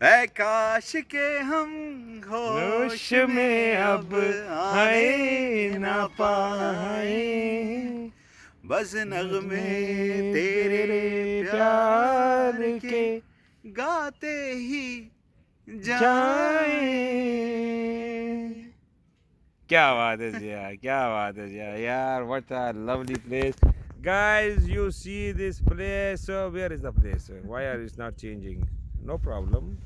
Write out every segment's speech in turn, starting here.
ऐ काश के हम होश में अब आए ना पाए, बस नगमे तेरे प्यार के गाते ही जाए। क्या बात है जी यार, क्या बात है जी यार, what a lovely place. Guys, you see this place, where is the place? Why are it not changing? No problem.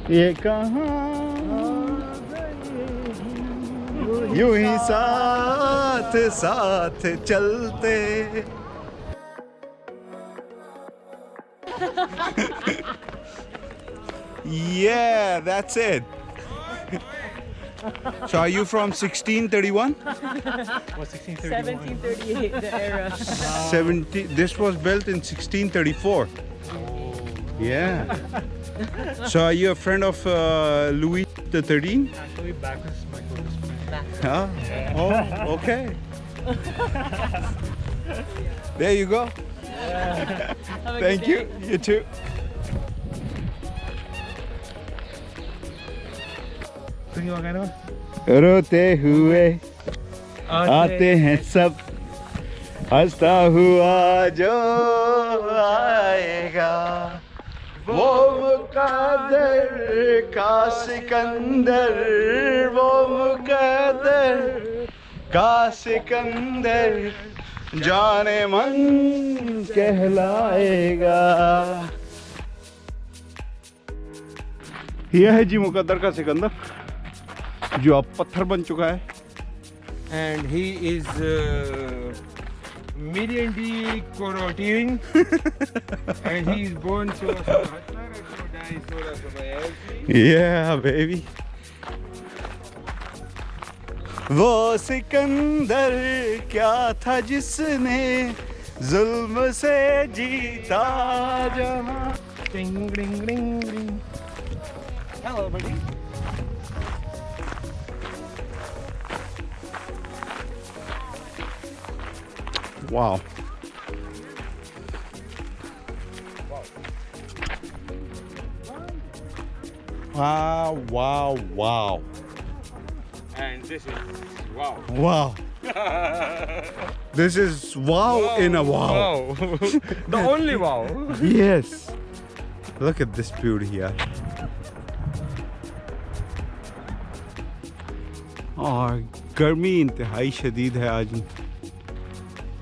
ये कहाँ यूं ही साथ साथ चलते। Yeah, that's it. So are you from 1631? What's 1631? 1738, the era. 70. This was built in 1634. Yeah. So are you a friend of Louis XIII? Actually, back is my closest friend. Huh? Oh, okay. There you go. Thank you. You too. Sing your kind of? रोते हुए आते हैं सब, हंसता हुआ जो आएगा वो मुकद्दर का सिकंदर, वो मुकद्दर का सिकंदर जाने मन कहलाएगा। यह है जी मुकद्दर का सिकंदर, जो अब पत्थर बन चुका है। And he is medianly corroding and he is born so Yeah, baby. वो सिकंदर क्या था जिसने जुल्म से जीता जहां। ding ding ding ding. Hello buddy. Wow. Wow, wow, wow. And this is wow. Wow. This is wow, in a wow. The only wow. Yes. Look at this beauty here. और गर्मी इंतहाई शदीद है आज।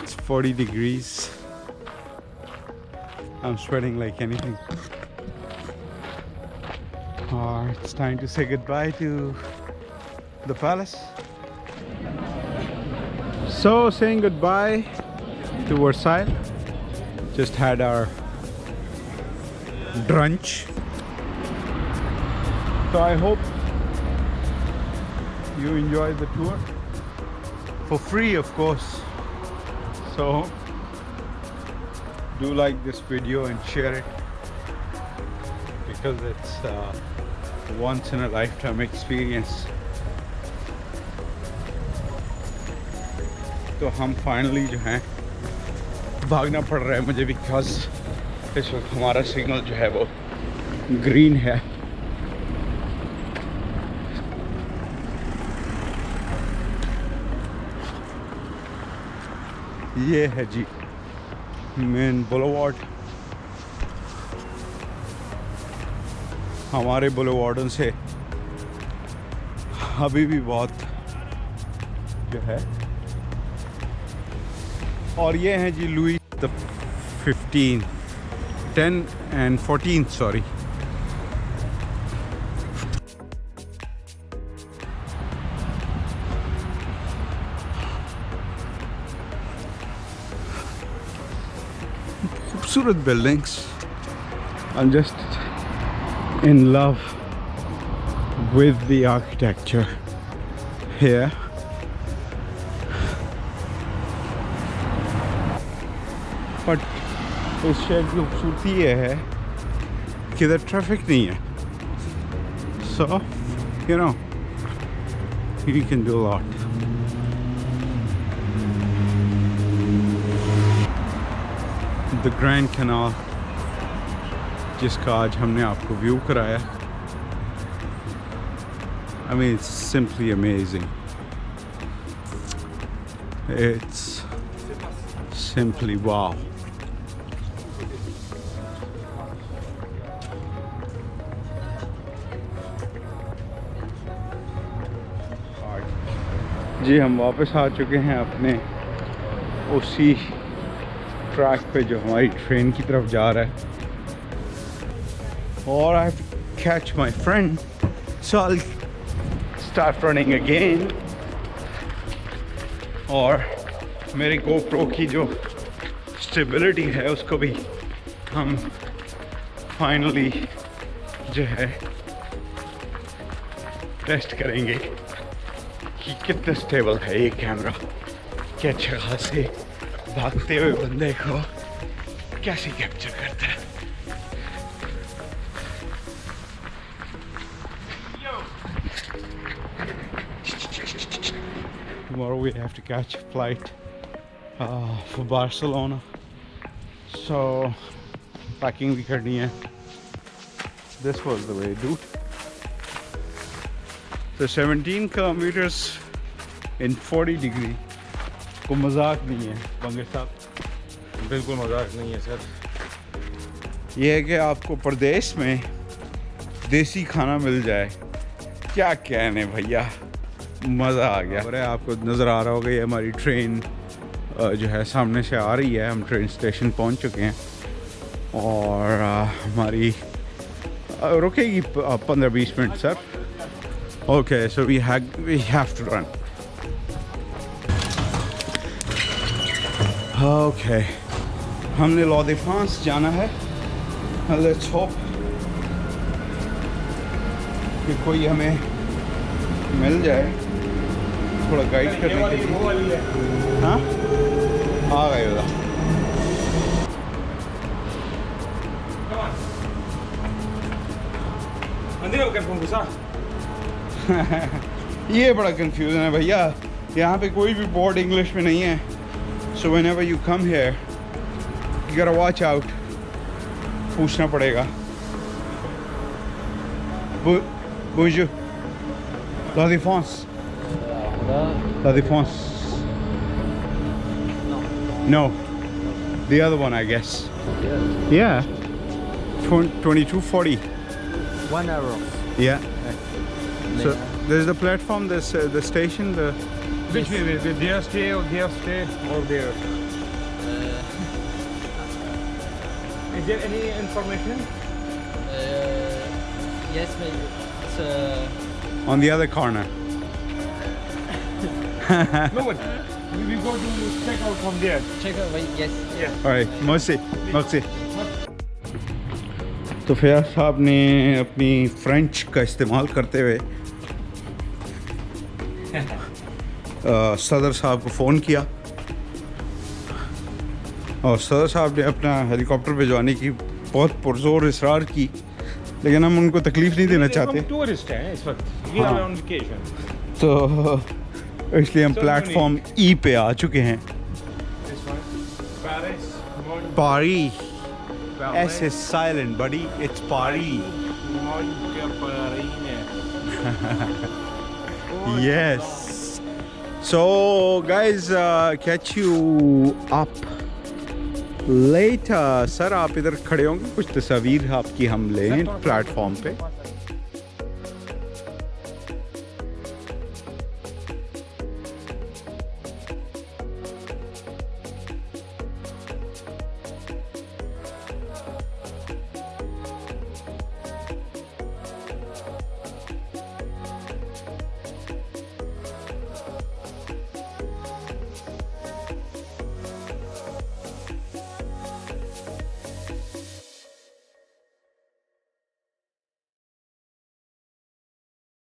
It's 40 degrees. I'm sweating like anything. It's time to say goodbye to the palace. So saying goodbye to Versailles. Just had our brunch. So I hope you enjoyed the tour. For free, of course. So do like this video and share it, because it's once in a lifetime experience. तो हम finally जो हैं भागना पड़ रहा है मुझे, because इस वक्त हमारा सिग्नल जो है वो ग्रीन है। ये है जी मेन बुलेवार्ड। हमारे बुलेवार्डों से अभी भी बहुत जो है। और ये हैं जी लुई द 10 and 14 सॉरी। खूबसूरत buildings. I'm just in love with the architecture here. But इस शहर की खूबसूरती ये है कि इधर ट्रैफिक नहीं है, so you know you can do a lot. The Grand Canal जिसका आज हमने आपको व्यू कराया, I mean it's simply amazing. It's simply wow. जी हम वापस आ चुके हैं अपने उसी ट्रैक पे जो हमारी ट्रेन की तरफ जा रहा है, और I have to catch my friend, so I start running again. और मेरी GoPro की जो स्टेबिलिटी है उसको भी हम फाइनली जो है टेस्ट करेंगे कि कितना स्टेबल है ये कैमरा, क्या अच्छा खासे भागते हुए बंदे को कैसे कैप्चर करता है। Tomorrow we have to catch a flight for Barcelona, so packing भी करनी है। This was the way, dude. So 17 kilometers in 40 degree को मजाक नहीं है बंगे साहब, बिल्कुल मजाक नहीं है सर। ये है कि आपको प्रदेश में देसी खाना मिल जाए, क्या कहने भैया, मज़ा आ गया। और आपको नज़र आ रहा होगा ये हमारी ट्रेन जो है सामने से आ रही है। हम ट्रेन स्टेशन पहुंच चुके हैं और हमारी रुकेगी 15-20 minute sir. Okay, so we have to run. Okay, हमने Île-de-France जाना है। Let's hope कि कोई हमें मिल जाए थोड़ा गाइड करने के लिए। हाँ आ गए उधर। ये बड़ा कंफ्यूजन है भैया, यहाँ पे कोई भी बोर्ड इंग्लिश में नहीं है, so whenever you come here you गोटा वॉच आउट, पूछना पड़ेगा। Bonjour. La Défense. La Défense. No. The other one, I guess. Yeah. 2240. 1 hour. Yeah. So there's the platform, there's the station, the. Which way? There stay or there stay or there? Is there any information? Yes, maybe. It's On the other corner. No, but we go to check out from there. check out. Wait, yes. Yes. All right. Merci. Merci. तो फयाज साहब ने अपनी French का इस्तेमाल करते हुए सदर साहब को फ़ोन किया और सदर साहब ने अपना हेलीकॉप्टर भिजवाने की बहुत पुरजोर इसरार की, लेकिन हम उनको तकलीफ़ नहीं देना चाहते। टूरिस्ट हैं इस वक्त, we are on vacation. तो इसलिए हम प्लेटफॉर्म ई पे आ चुके हैं। This one. Paris. Paris, S is silent buddy, it's Paris. Yes. So guys, catch you up later. Sir आप इधर खड़े होंगे, कुछ तस्वीर आपकी हम लें प्लेटफॉर्म पे।